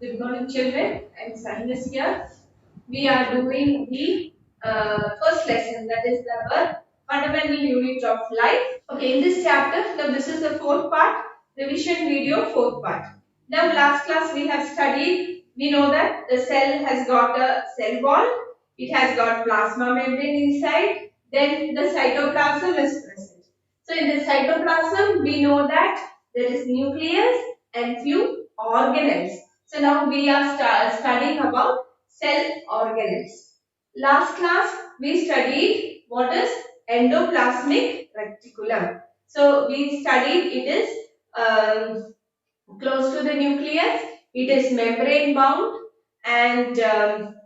Good morning, children. I'm Sanjay here. We are doing the first lesson, that is our fundamental unit of life. Okay, in this chapter, now this is the fourth part, revision video, fourth part. Now, last class we have studied, we know that the cell has got a cell wall, it has got plasma membrane inside, then the cytoplasm is present. So, in the cytoplasm, we know that there is nucleus and few organelles. So, now we are studying about cell organelles. Last class, we studied what is endoplasmic reticulum. So we studied it is close to the nucleus, it is membrane bound and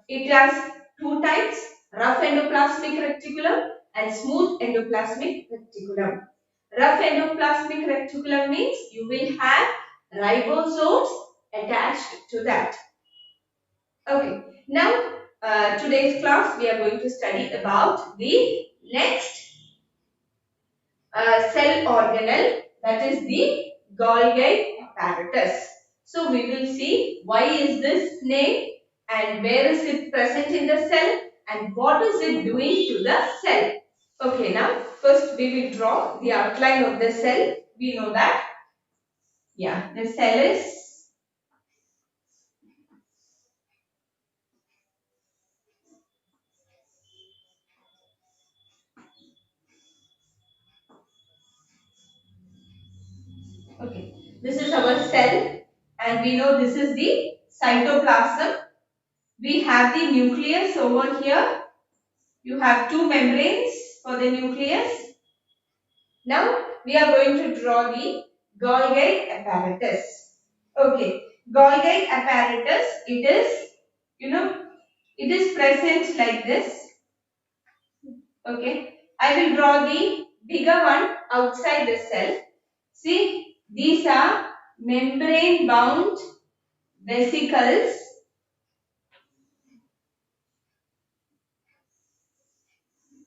it has two types, rough endoplasmic reticulum and smooth endoplasmic reticulum. Rough endoplasmic reticulum means you will have ribosomes attached to that. Okay, now today's class we are going to study about the next cell organelle, that is the Golgi apparatus. So we will see why is this name and where is it present in the cell and what is it doing to the cell. Okay, now first we will draw the outline of the cell. We know that, yeah, the cell is, okay, this is our cell and we know this is the cytoplasm. We have the nucleus over here. You have two membranes for the nucleus. Now we are going to draw the Golgi apparatus. Okay, Golgi apparatus, it is, it is present like this. Okay, I will draw the bigger one outside the cell. See, these are membrane bound vesicles.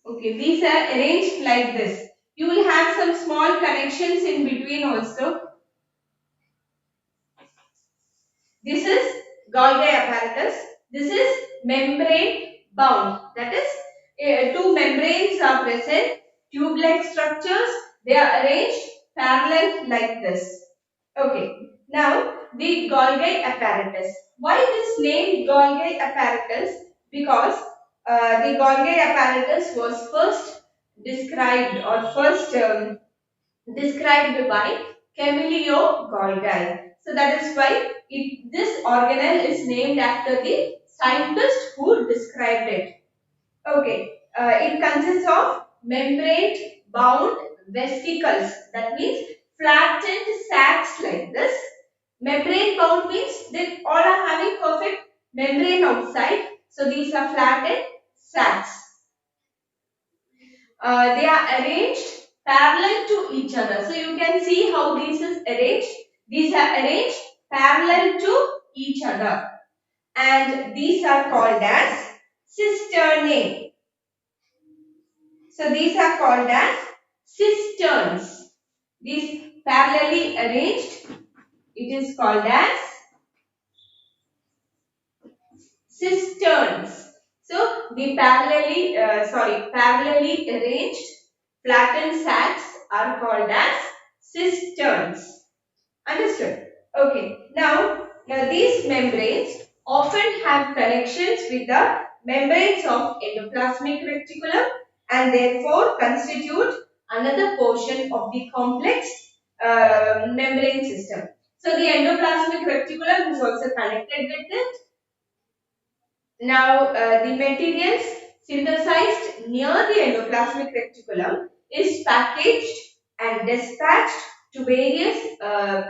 Okay, these are arranged like this. You will have some small connections in between also. This is Golgi apparatus. This is membrane bound. That is, two membranes are present, tube-like structures. They are arranged parallel like this. Okay. Now, the Golgi apparatus. Why this name Golgi apparatus? Because the Golgi apparatus was first described or first described by Camillo Golgi. So that is why this organelle is named after the scientist who described it. Okay, it consists of membrane bound vesicles. That means flattened sacs like this. Membrane bound means they all are having perfect membrane outside. So these are flattened sacs. They are arranged parallel to each other. So you can see how this is arranged. These are arranged parallel to each other. And these are called as cisternae. So these are called as cisterns. These parallelly arranged, it is called as cisterns. So the parallelly arranged flattened sacs are called as cisterns. Understood? Okay. Now these membranes often have connections with the membranes of endoplasmic reticulum and therefore constitute another portion of the complex membrane system. So the endoplasmic reticulum is also connected with it. Now the materials synthesized near the endoplasmic reticulum is packaged and dispatched to various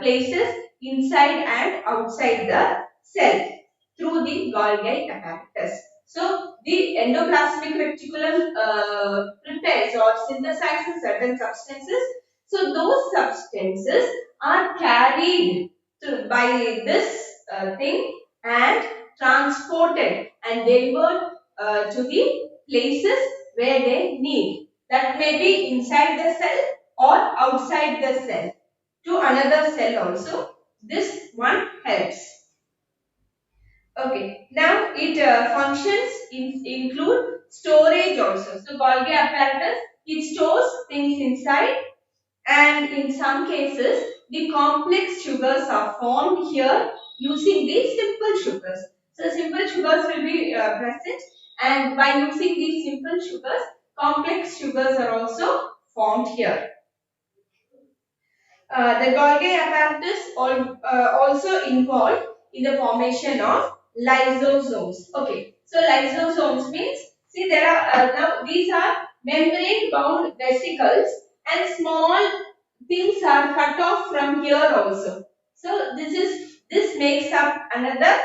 places inside and outside the cell through the Golgi apparatus. So the endoplasmic reticulum prepares or synthesizes certain substances. So those substances are carried by this thing and transported and delivered to the places where they need. That may be inside the cell or outside the cell to another cell also. This one helps. Okay, now it functions include storage also. So Golgi apparatus, it stores things inside, and in some cases the complex sugars are formed here using the simple sugars. So simple sugars will be present, and by using these simple sugars, complex sugars are also formed here. The Golgi apparatus also involved in the formation of lysosomes. Okay, so lysosomes means, see, there are now these are membrane bound vesicles, and small things are cut off from here also. So this makes up another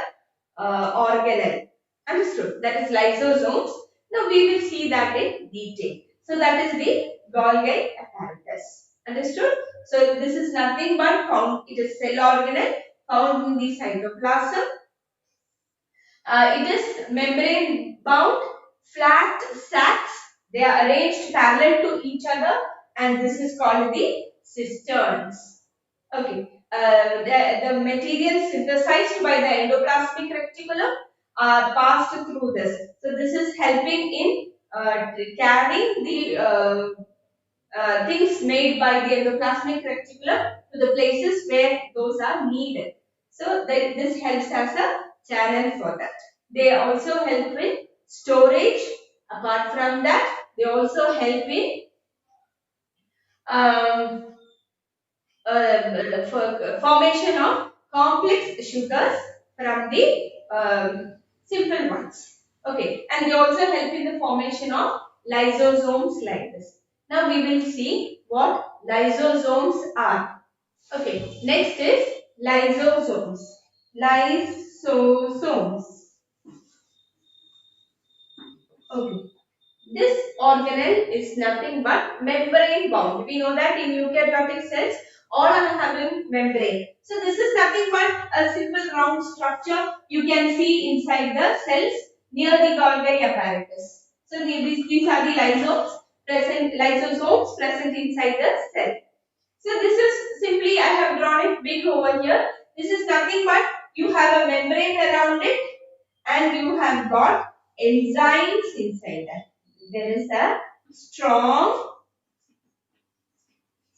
organelle. Understood? That is lysosomes. Now we will see that in detail. So that is the Golgi apparatus. Understood? So this is nothing but found. It is cell organelle found in the cytoplasm. It is membrane bound flat sacs. They are arranged parallel to each other, and this is called the cisterns. Okay. The material synthesized by the endoplasmic reticulum are passed through this. So this is helping in carrying the things made by the endoplasmic reticulum to the places where those are needed. So this helps as a channel for that. They also help in storage. Apart from that, they also help in um, for formation of complex sugars from the simple ones. Okay, and they also help in the formation of lysosomes like this. Now we will see what lysosomes are. Okay, next is lysosomes. Lysosomes. Okay. This organelle is nothing but membrane bound. We know that in eukaryotic cells, all are having membrane. So this is nothing but a simple round structure you can see inside the cells near the Golgi apparatus. So these are the lysosomes present inside the cell. So this is simply, I have drawn it big over here. This is nothing but you have a membrane around it, and you have got enzymes inside that. There is a strong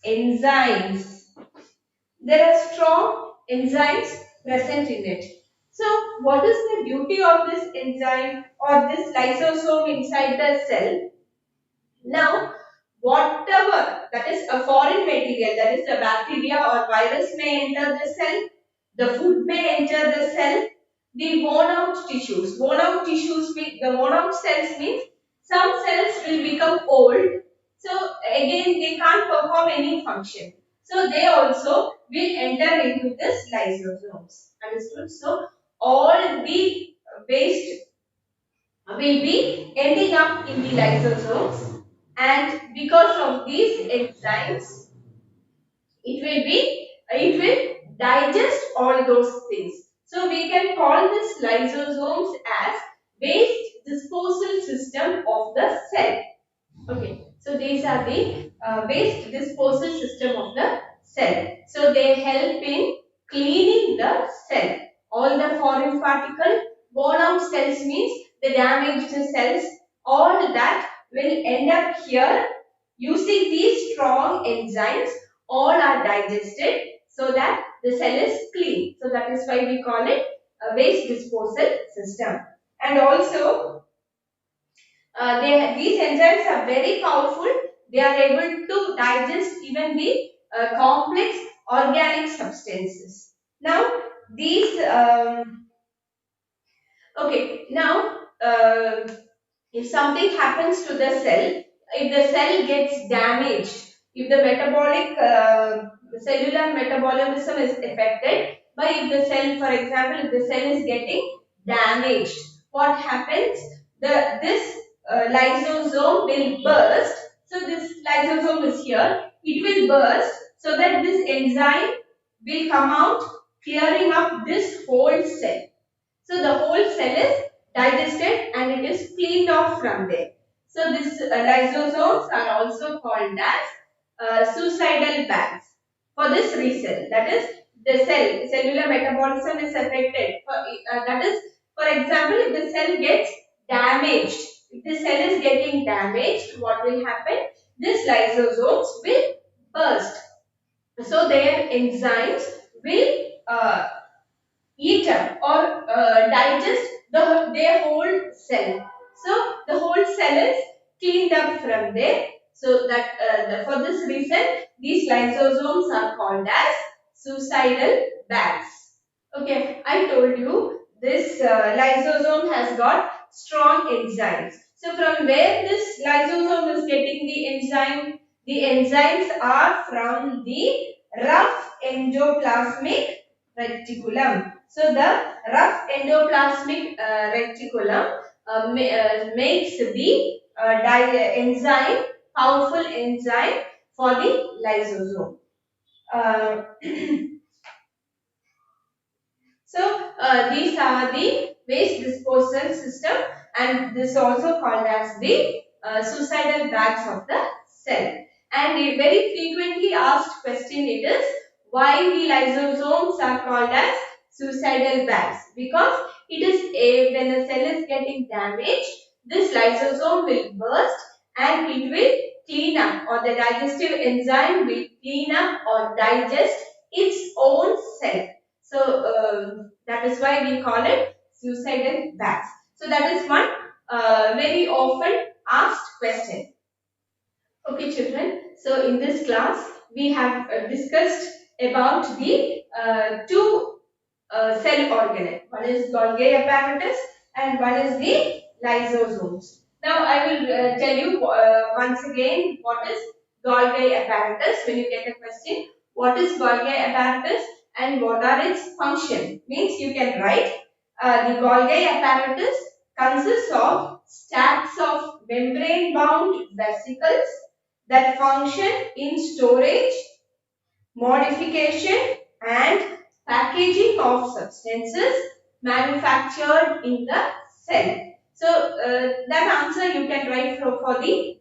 enzymes. There are strong enzymes present in it. So what is the duty of this enzyme or this lysosome inside the cell? Now, whatever that is a foreign material, that is a bacteria or virus may enter the cell, the food may enter the cell, the worn out tissues. Worn out tissues mean, the worn out cells means some cells will become old. So again they can't perform any function. So they also will enter into this lysosomes. Understood? So all the waste will be ending up in the lysosomes, and because of these enzymes it will digest all those things. So we can call this lysosomes as waste disposal system of the cell. Okay, so these are the waste disposal system of the cell. So they help in cleaning the cell. All the foreign particle, worn out cells means the damaged cells, all that will end up here. Using these strong enzymes, all are digested so that the cell is clean. So that is why we call it a waste disposal system. And also these enzymes are very powerful. They are able to digest even the complex organic substances. Now, these, okay, now if something happens to the cell, if the cell gets damaged, if the metabolic, cellular metabolism is affected, but if the cell, for example, if the cell is getting damaged, what happens? This lysosome will burst. So this lysosome is here. It will burst so that this enzyme will come out, clearing up this whole cell. So the whole cell is digested and it is cleaned off from there. So these lysosomes are also called as suicidal bags for this reason. That is, the cellular metabolism is affected. That is, For example, if the cell gets damaged, if the cell is getting damaged, what will happen? These lysosomes will burst. So their enzymes will eat up or digest their whole cell. So the whole cell is cleaned up from there. So that for this reason, these lysosomes are called as suicidal bags. Okay, I told you this lysosome has got strong enzymes. So from where this lysosome is getting the enzyme? The enzymes are from the rough endoplasmic reticulum. So the rough endoplasmic reticulum makes the enzyme, powerful enzyme for the lysosome. Uh, So these are the waste disposal system, and this also called as the suicidal bags of the cell. And a very frequently asked question it is, why the lysosomes are called as suicidal bags? Because it is when a cell is getting damaged, this lysosome will burst and it will clean up, or the digestive enzyme will clean up or digest its own cell. So that is why we call it suicidal bags. So that is one very often asked question. Okay, children. So in this class we have discussed about the two cell organelle. One is Golgi apparatus and one is the lysosomes. Now I will tell you once again what is Golgi apparatus. When you get a question, what is Golgi apparatus and what are its function? Means you can write the Golgi apparatus consists of stacks of membrane bound vesicles that function in storage, modification and packaging of substances manufactured in the cell. So that answer you can write for the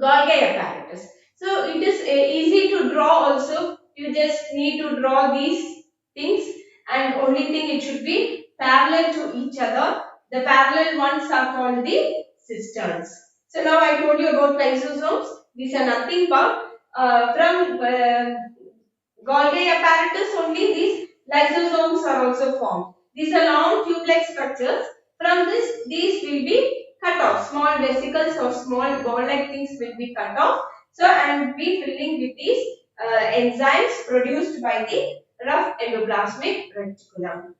Golgi apparatus. So it is easy to draw also. You just need to draw these things, and only thing it should be parallel to each other. The parallel ones are called the cisterns. So now I told you about lysosomes. These are nothing but from Golgi apparatus only these lysosomes are also formed. These are long tube-like structures. From this, these will be cut off. Small vesicles or small ball-like things will be cut off. So, and be filling with these enzymes produced by the rough endoplasmic reticulum.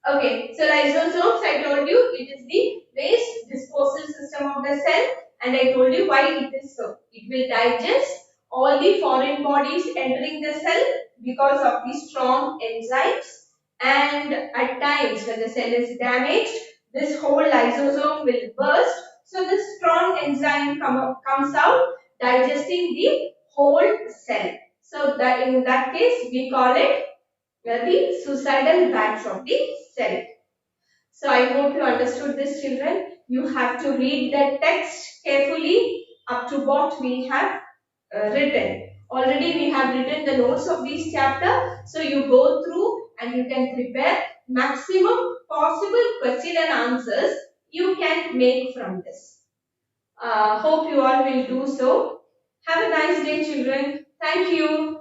Okay, so lysosomes, I told you it is the waste disposal system of the cell, and I told you why it is so. It will digest all the foreign bodies entering the cell because of the strong enzymes, and at times when the cell is damaged, this whole lysosome will burst. So this strong enzyme comes out digesting the whole cell. So that in that case we call it the suicidal bags of the cell. So I hope you understood this, children. You have to read the text carefully up to what we have written. Already we have written the notes of this chapter. So you go through and you can prepare maximum possible question and answers you can make from this. Hope you all will do so. Have a nice day, children. Thank you.